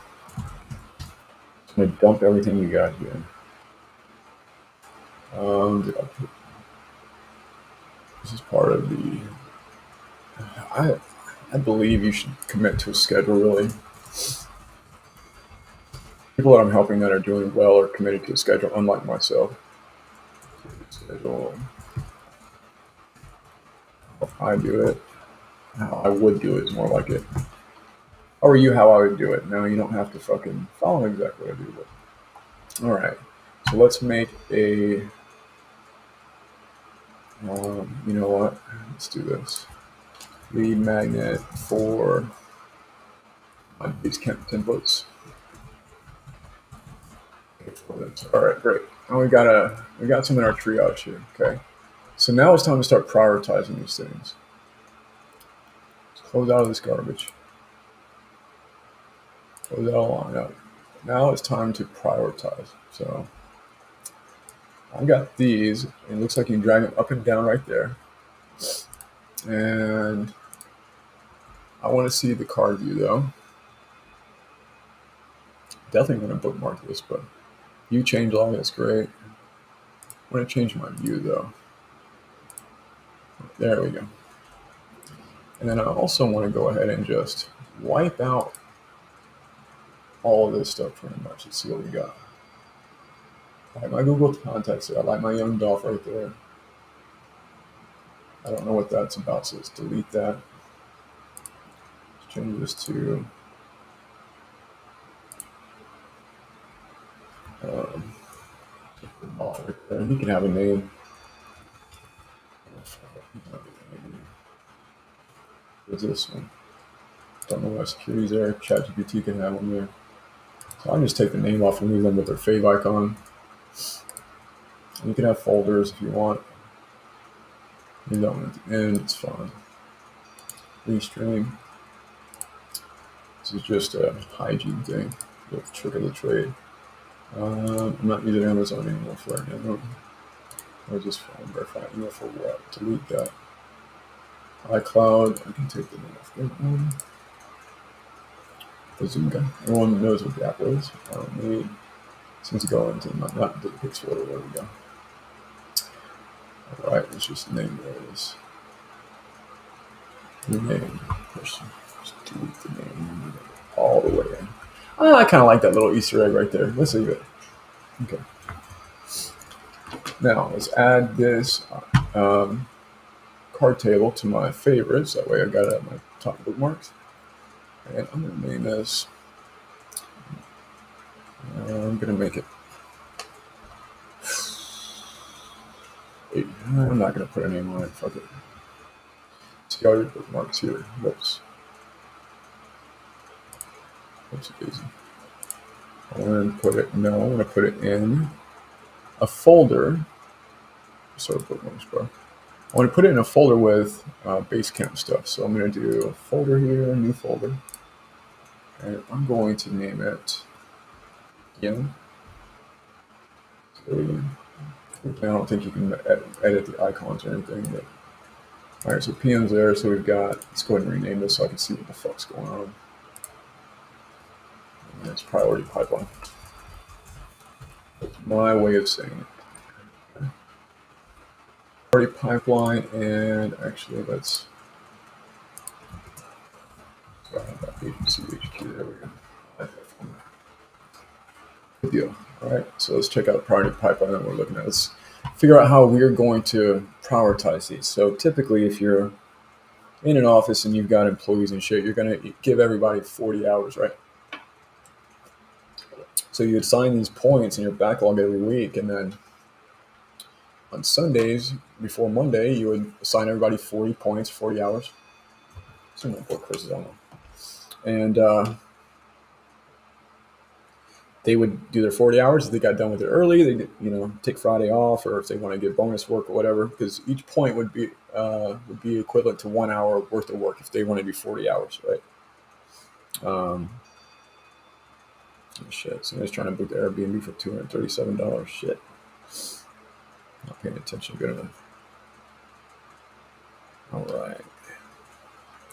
going to dump everything you got here. Did I put, this is part of the. I believe you should commit to a schedule, really. People that I'm helping that are doing well are committed to a schedule, unlike myself. Schedule. How I do it. How I would do it is more like it. How are you? How I would do it. No, you don't have to fucking follow exactly what I do. But all right. So let's make a. You know what? Let's do this. Lead magnet for my Basecamp templates. All right, great. Now we got some in our triage here. Okay. So now it's time to start prioritizing these things. Let's close out of this garbage. Close that all on out. Now it's time to prioritize. So I got these. It looks like you can drag them up and down right there. And I want to see the card view though. Definitely want to bookmark this, but view change log, that's great. I want to change my view though. There we go. And then I also want to go ahead and just wipe out all of this stuff pretty much. Let's see what we got. I like my Google contacts there. I like my young Dolph right there. I don't know what that's about, so let's delete that. Let's change this to right there. He can have a name. What's this one? Don't know what security's there. ChatGPT can have one there. So I'll just take the name off and leave them with their fave icon. And you can have folders if you want. You don't at the end, it's fine. Restream. This is just a hygiene thing. You'll trigger the trade. I'm not using Amazon anymore for right now. Or just phone verify email for what? Delete that. iCloud, I can take the name off that one. The Zoom guy. Everyone knows what the app is. I don't need, since go into not the Pixel order. There we go. Alright, let's just name where it is. The name. Just delete the name all the way in. Oh, I kind of like that little Easter egg right there. Let's leave it. Okay. Now, let's add this card table to my favorites. That way I got it at my top bookmarks. And I'm going to name this. I'm going to make it. I'm not going to put a name on it. Fuck it. See all your bookmarks here. Whoops. Whoops, easy. I want to put it. No, I want to put it in a folder. Sort of bookmarks, bro. I want to put it in a folder with Basecamp stuff. So I'm going to do a folder here, a new folder. And I'm going to name it again. I don't think you can edit the icons or anything. But all right, so PM's there. So we've got, let's go ahead and rename this so I can see what the fuck's going on. And it's priority pipeline. That's my way of saying it. Priority pipeline, and actually let's agency HQ. There we go. Good deal. All right, so let's check out the priority pipeline that we're looking at. Let's figure out how we're going to prioritize these. So typically, if you're in an office and you've got employees and shit, you're going to give everybody 40 hours, right? So you assign these points in your backlog every week, and then on Sundays before Monday, you would assign everybody 40 points, 40 hours. Some of Chris is on them. And they would do their 40 hours. If they got done with it early, they take Friday off, or if they want to get bonus work or whatever, because each point would be equivalent to 1 hour worth of work if they want to do 40 hours, right? Shit, somebody's trying to book the Airbnb for $237. Shit. Not paying attention good enough. All right.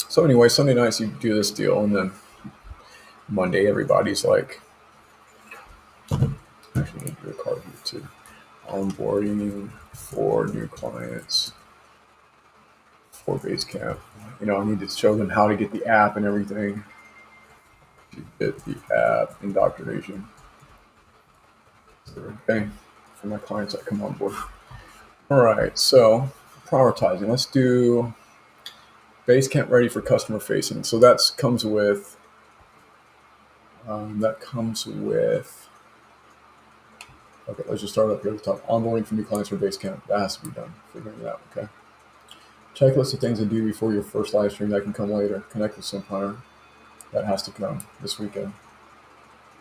So anyway, Sunday nights you do this deal, and then Monday everybody's like, actually need to do a card here too. Onboarding for new clients for Basecamp. I need to show them how to get the app and everything. To get the app indoctrination. Okay, for my clients that come on board. All right, so prioritizing. Let's do Basecamp ready for customer facing. So that comes with. Okay, let's just start up here at the top. Onboarding for new clients for Basecamp. That has to be done. Figuring it out. Okay. Checklist of things to do before your first live stream. That can come later. Connect with Simpire. That has to come this weekend.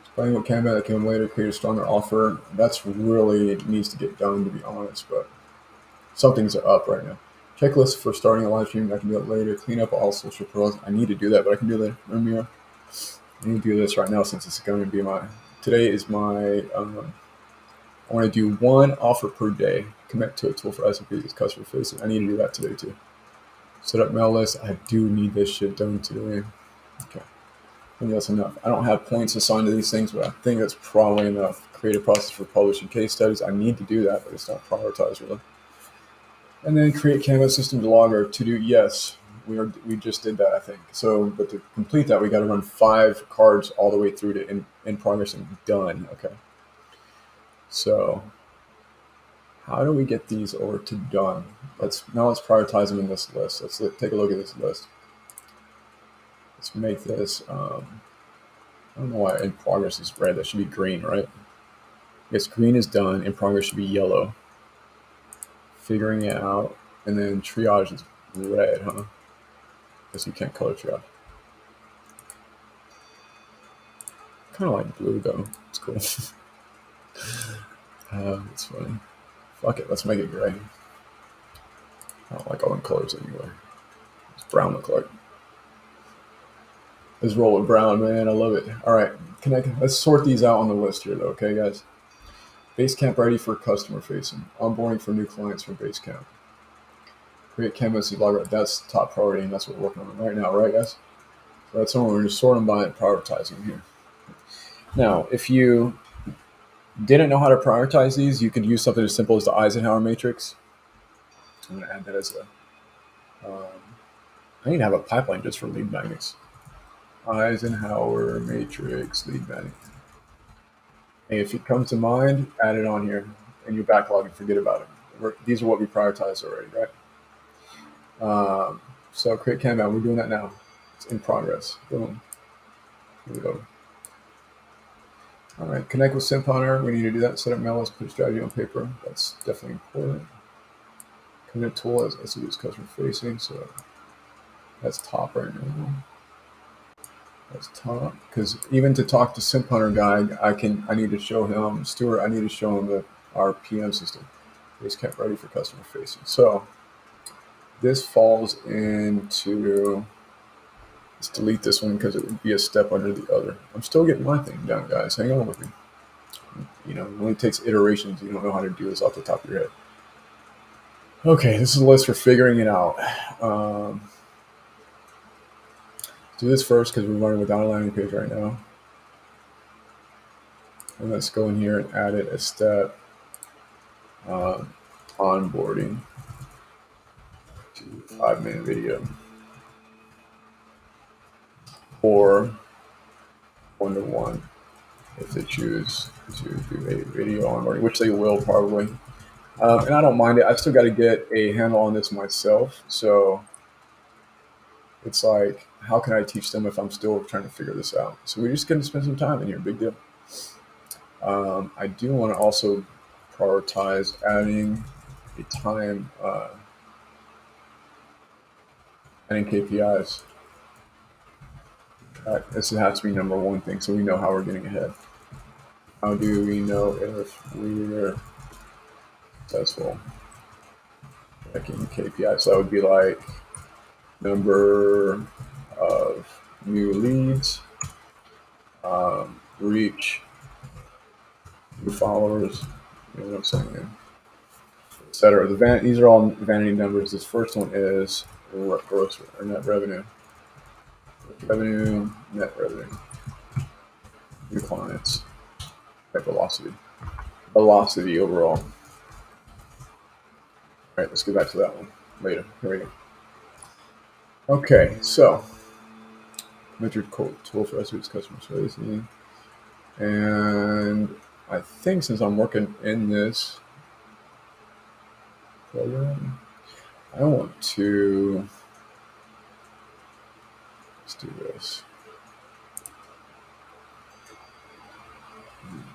Explain what Kanban that came later. Create a stronger offer. That's really needs to get done, to be honest, but something's up right now. Checklist for starting a live stream. I can do it later. Clean up all social profiles. I need to do that, but I can do that. Ramiro. I need to do this right now since it's going to be today is my I want to do one offer per day. Commit to a tool for SMPs as customer facing. I need to do that today too. Set up mail list. I do need this shit done today. Okay. I think that's enough. I don't have points assigned to these things, but I think that's probably enough. Create a process for publishing case studies. I need to do that, but it's not prioritized really. And then create Kanban system to log our to do. Yes, we just did that, I think. So, but to complete that, we got to run 5 cards all the way through to in progress and done. Okay. So, how do we get these over to done? Let's prioritize them in this list. Let's take a look at this list. Let's make this. I don't know why in progress is red. That should be green, right? Yes, green is done. In progress should be yellow. Figuring it out, and then triage is red, huh? Guess you can't color triage. Kind of like blue though. It's cool. It's funny. Fuck it, let's make it gray. I don't like all them colors anyway. What's brown look like? Let's roll with brown, man. I love it. All right, let's sort these out on the list here, though. Okay, guys. Basecamp ready for customer facing. Onboarding for new clients from Basecamp. Create canvas log. That's top priority, and that's what we're working on right now, right, guys? So that's what we're just sorting by and prioritizing here. Now, if you didn't know how to prioritize these, you could use something as simple as the Eisenhower matrix. I'm going to add that as I need to have a pipeline just for lead magnets. Eisenhower matrix lead magnet. And if it comes to mind, add it on here in your backlog and forget about it. These are what we prioritized already, right? So create Kanban. We're doing that now. It's in progress. Boom. Here we go. All right. Connect with SimHunter. We need to do that. Set up mail list. Put strategy on paper. That's definitely important. Commit tool as SEO is customer facing. So that's top right now. That's top, because even to talk to SimHunter guy, I need to show him Stuart. I need to show him our PM system is kept ready for customer facing. So this falls into. Let's delete this one because it would be a step under the other. I'm still getting my thing done, guys. Hang on with me. You know, it only takes iterations. You don't know how to do this off the top of your head. Okay, this is a list for figuring it out. Do this first because we're running without a landing page right now. And let's go in here and add it a step onboarding to 5-minute video or 1-to-1 if they choose to do a video onboarding, which they will probably. And I don't mind it. I've still got to get a handle on this myself. So it's like, how can I teach them if I'm still trying to figure this out? So we're just going to spend some time in here. Big deal. I do want to also prioritize adding a time, adding KPIs. This has to be number one thing, so we know how we're getting ahead. How do we know if we're successful? Checking KPIs. So that would be like number of new leads, reach, new followers, you know what I'm saying, etc. These are all vanity numbers. This first one is gross or net revenue. Net revenue, new clients, velocity overall. All right, let's get back to that one later. Here we go. Okay, so metric tool for SEO customer facing, and I think since I'm working in this program, I want to let's do this.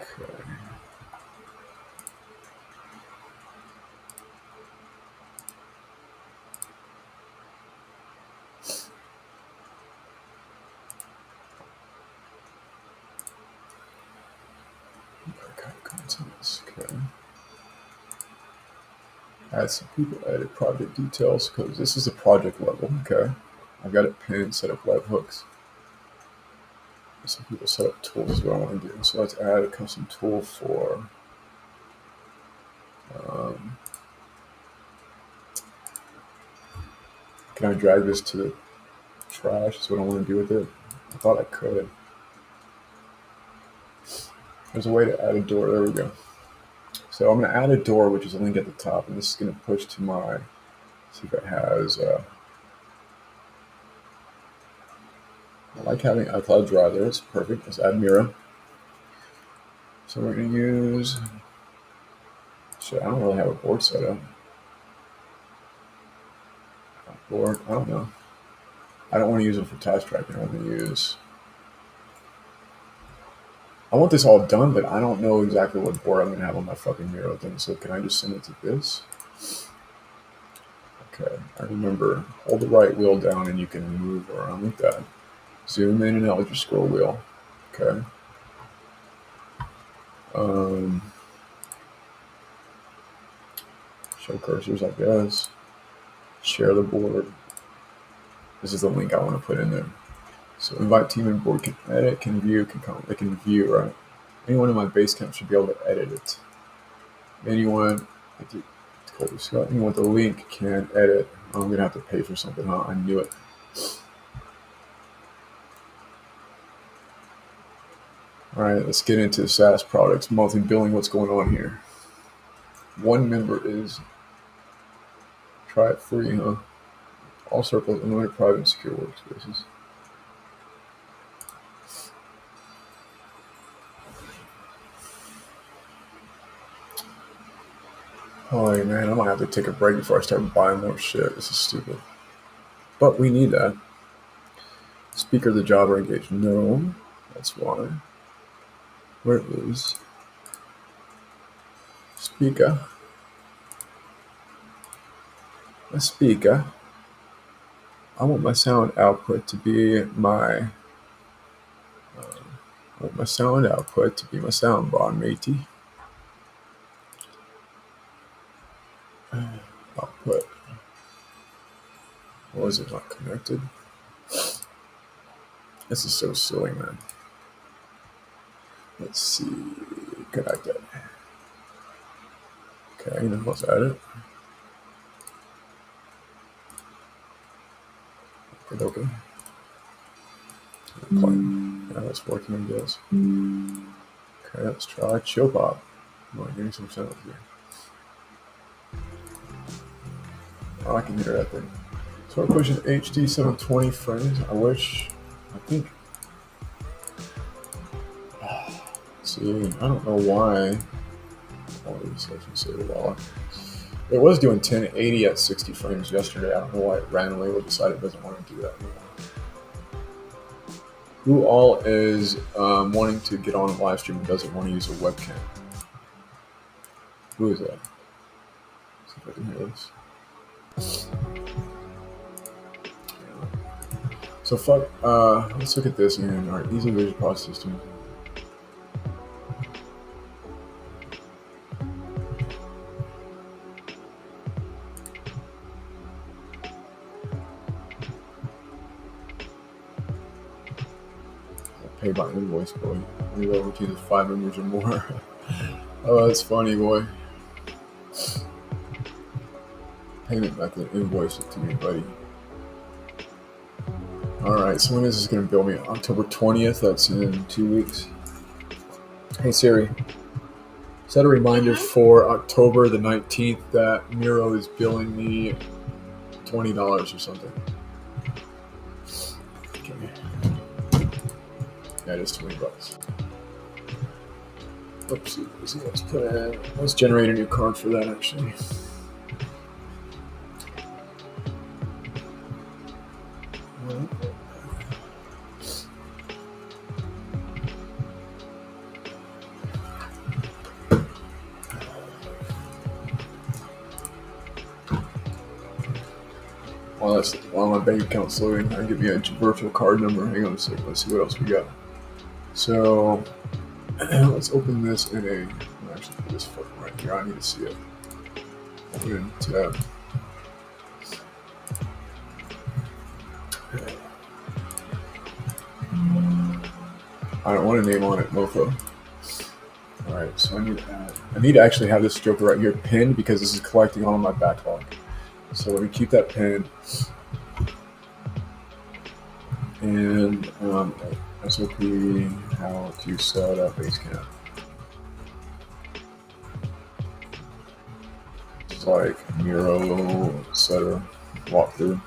Okay. Okay. Add some people, edit project details, because this is a project level. Okay. I've got it pinned, set up webhooks. Some people set up tools is what I want to do. So let's add a custom tool for Can I drag this to the trash? Is what I want to do with it. I thought I could. There's a way to add a door. There we go. So I'm going to add a door, which is a link at the top, and this is going to push to my. See if it has. I like having iCloud Drive there. It's perfect. Let's add Mira. So we're going to use. Shit, I don't really have a board set up. Board. I don't know. I don't want to use it for task tracking. I want to use. I want this all done, but I don't know exactly what board I'm going to have on my fucking Miro thing. So can I just send it to this? Okay, I remember. Hold the right wheel down and you can move around like that. Zoom in and out with your scroll wheel. Okay. Show cursors, I guess. Share the board. This is the link I want to put in there. So invite team and board can edit, can view, can comment. They can view, right? Anyone in my Basecamp should be able to edit it. Anyone with the link can edit. I'm gonna have to pay for something, huh? I knew it. All right, let's get into SaaS products, monthly billing. What's going on here? One member is try it free, huh? All circles, unlimited private and secure workspaces. Oh man, I might have to take a break before I start buying more shit. This is stupid. But we need that. Speaker of the job or engaged? No, that's why. Where is speaker? A speaker. I want my sound output to be my. I want my sound output to be my sound bar, matey. Output. Or is it not connected? This is so silly, man. Let's see. Connected. Okay, now let's add it. Okay. Yeah, that's working, I guess. Okay, let's try chill pop. Come on, give me some sound here. Oh, I can hear that thing. So we're pushing HD 720 frames. I think. See, I don't know why. It was doing 1080 at 60 frames yesterday. I don't know why it randomly decided it doesn't want to do that anymore. Who all is wanting to get on a live stream and doesn't want to use a webcam? Who is that? Let's see if I can hear this. So let's look at this again. All right, easy visual process system. Pay by invoice, boy. We go over to the 5 members or more. Oh, that's funny, boy. Payment method, invoice it to me, buddy. Alright, so when is this going to bill me? October 20th, that's in 2 weeks. Hey Siri, set a reminder for October the 19th that Miro is billing me $20 or something. Okay. Yeah, it is $20. Oopsie, let's generate a new card for that actually. While my bank account's loading, I'll give you a virtual card number. Hang on a second. Let's see what else we got. So let's open this in a. Actually, put this fucking right here. I need to see it. Open it in tab. I don't want a name on it, mofo. All right, so I need to actually have this joker right here pinned because this is collecting all of my backlog. So let me keep that pinned. and SOP, how to set up Basecamp. It's like Miro, etc. Walkthrough.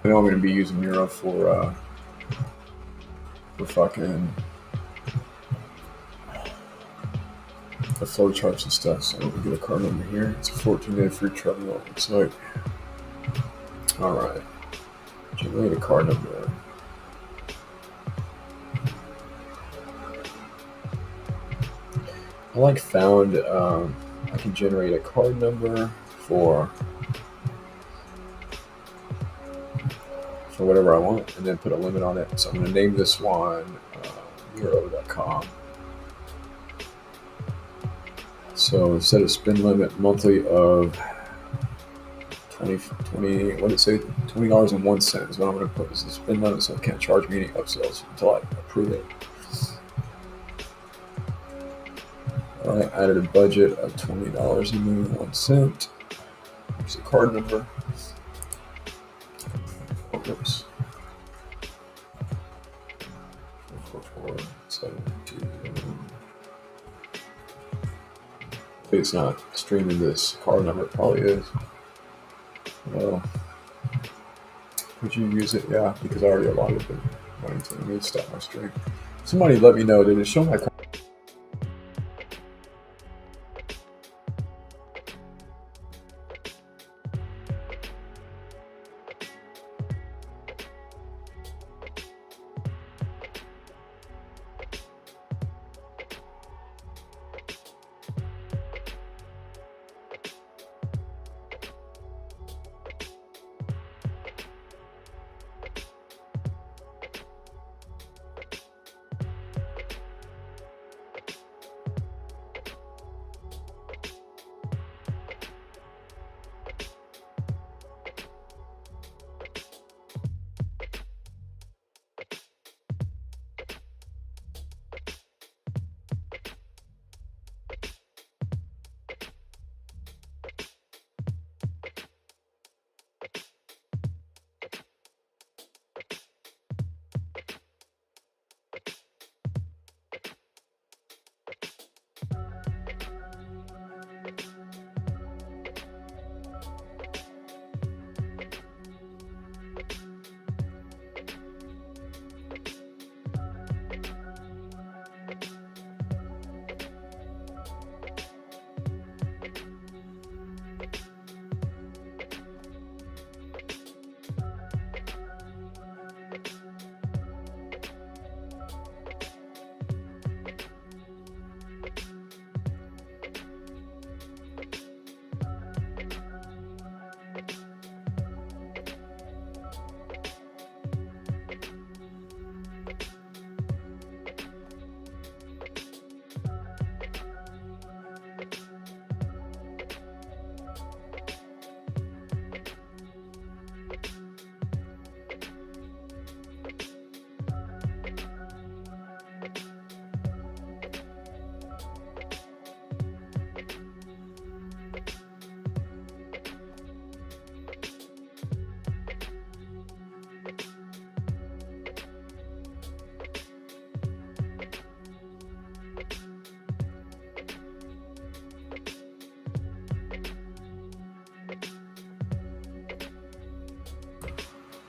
I know I'm going to be using Miro for fucking the flow charts and stuff. So I'm going to get a card number here. It's a 14-day free trial website. All right, generate a card number. I found I can generate a card number for whatever I want, and then put a limit on it. So I'm going to name this one Euro.com. So set a spin limit monthly of $20. What did it say? $20.01 is what I'm going to put as the spin limit, so it can't charge me any upsells until I approve it. All right, added a budget of $20.01. Here's the card number. Oops. 444-720. It's not streaming this card number. It probably is. Well, would you use it? Yeah, because I already allotted it. Let me stop my stream. Somebody let me know. Did it show my card?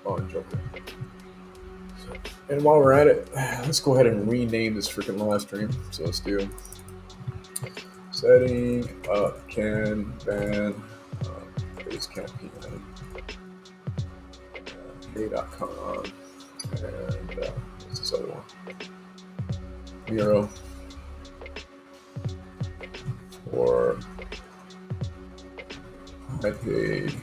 Oh, I'm joking. And while we're at it, let's go ahead and rename this freaking live stream. So let's do setting up Kanban Basecamp K.com and what's this other one? Miro for I paid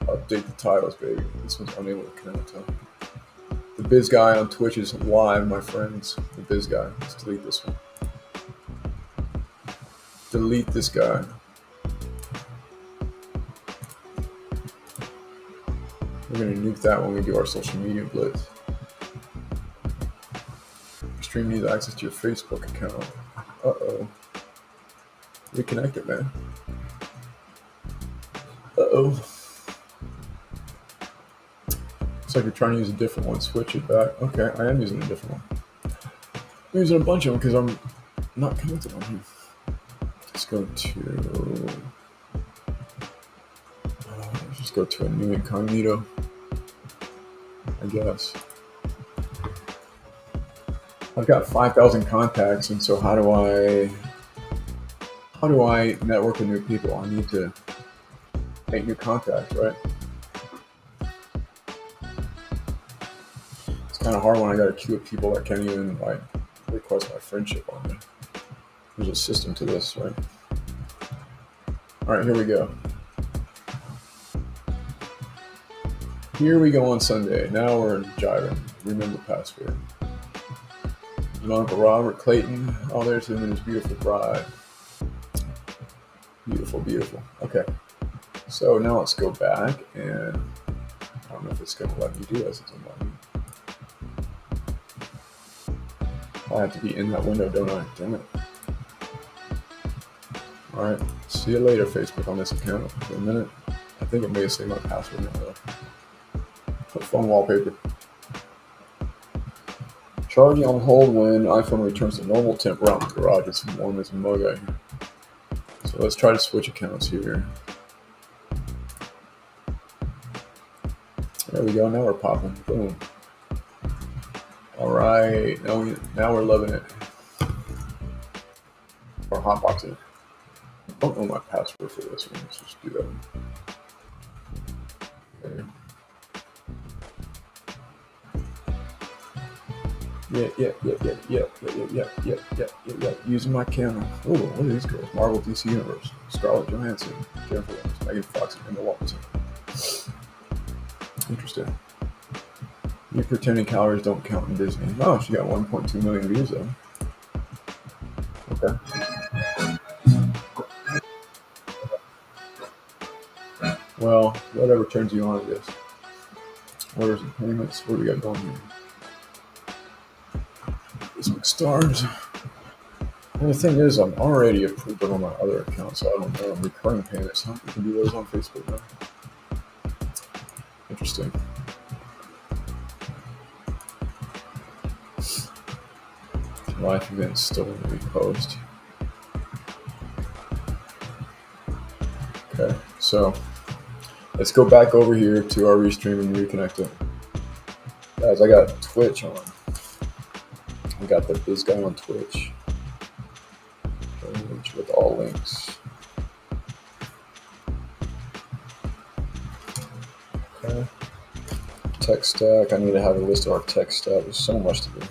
update the titles, baby. This one's unable to connect. The Biz Guy on Twitch is live, my friends. The Biz Guy. Let's delete this one. Delete this guy. We're gonna nuke that when we do our social media blitz. stream needs access to your Facebook account. Uh-oh. Reconnect it, man. Uh-oh. Looks like you're trying to use a different one. Switch it back. Okay, I am using a different one. I'm using a bunch of them because I'm not connected on here. Let's go to a new incognito, I guess. I've got 5,000 contacts, and so how do I network with new people? I need to make new contacts, right? It's kind of hard when I got a queue of people that can't even like request my friendship on there. There's a system to this, right? All right, here we go. Here we go on Sunday. Now we're jiving. Remember password. My Uncle Robert Clayton. Oh, there's him and his beautiful bride. Beautiful, beautiful. Okay. So now let's go back, and I don't know if it's going to let me do this. It's not me. I have to be in that window, don't I? Damn it. All right. See you later, Facebook, on this account. For a minute. I think it may have saved my password now, though. Put phone wallpaper. Charging on hold when iPhone returns to normal temp around the garage. It's warm as a mug out here. So let's try to switch accounts here. There we go. Now we're popping. Boom. All right. Now we're loving it. Or hotboxing. I don't know my password for this one. Let's just do that. Okay. Yeah. Using my camera. Oh, what are these girls? Marvel, DC Universe. Scarlett Johansson, Jennifer Lawrence, Megan Fox, and Emma Watson. Interesting. You pretending calories don't count in Disney. Oh, she got 1.2 million views though. Okay. Well, whatever turns you on, I guess. Orders and payments. What do we got going here? Facebook stars. And the thing is, I'm already approved on my other account, so I don't know. Recurring payments. Huh? You can do those on Facebook now. Interesting. Life events still in the repost. Okay, so let's go back over here to our restream and reconnect it. Guys, I got Twitch on. I got the biz guy on Twitch. With all links. Okay. Tech stack. I need to have a list of our tech stack. There's so much to do here.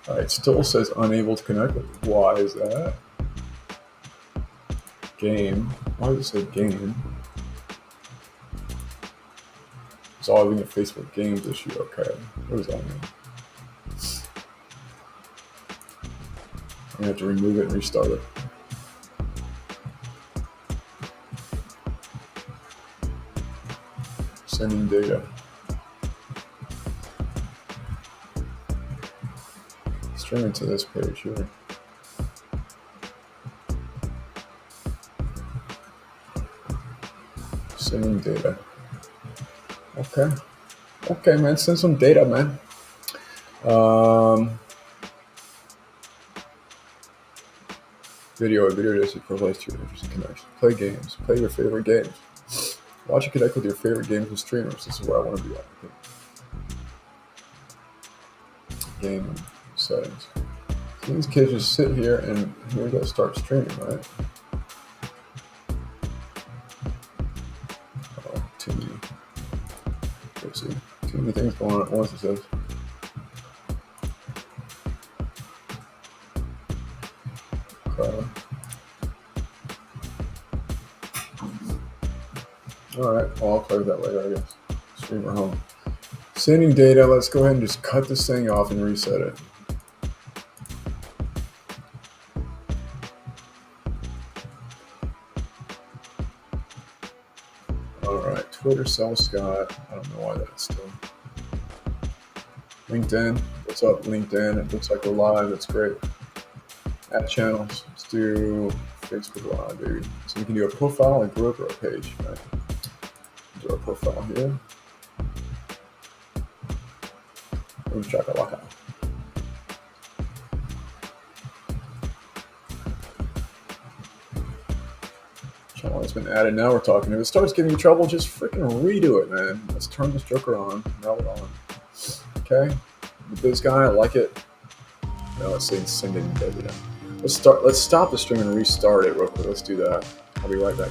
All right, still says unable to connect with. Why is that? Game. Why does it say game? Solving a Facebook games issue. Okay. What does that mean? I'm gonna have to remove it and restart it. Sending data. Streaming to this page here. Sending data. Okay. Okay, man. Send some data, man. Video disc provides to your interesting connection. Play games. Play your favorite games. Watch and connect with your favorite games with streamers. This is where I want to be at. Game settings. So these kids just sit here and here we go, start streaming, right? Oh, too many. Let's see. Too many things going on at once, it says. Alright, well, I'll play with that later, I guess. Streamer home. Sending data, let's go ahead and just cut this thing off and reset it. Alright, Twitter sells Scott. I don't know why that's still. LinkedIn. What's up, LinkedIn? It looks like we're live. That's great. Add channels. Let's do Facebook Live, dude. So we can do a profile, a group, or a page, right? Do our profile here. Boom, chakalaka. Channel has been added. Now we're talking. If it starts giving you trouble, just freaking redo it, man. Let's turn this joker on. Now we're on. Okay. The biz guy, I like it. Now let's say send in president. Let's stop the stream and restart it real quick. Let's do that. I'll be right back.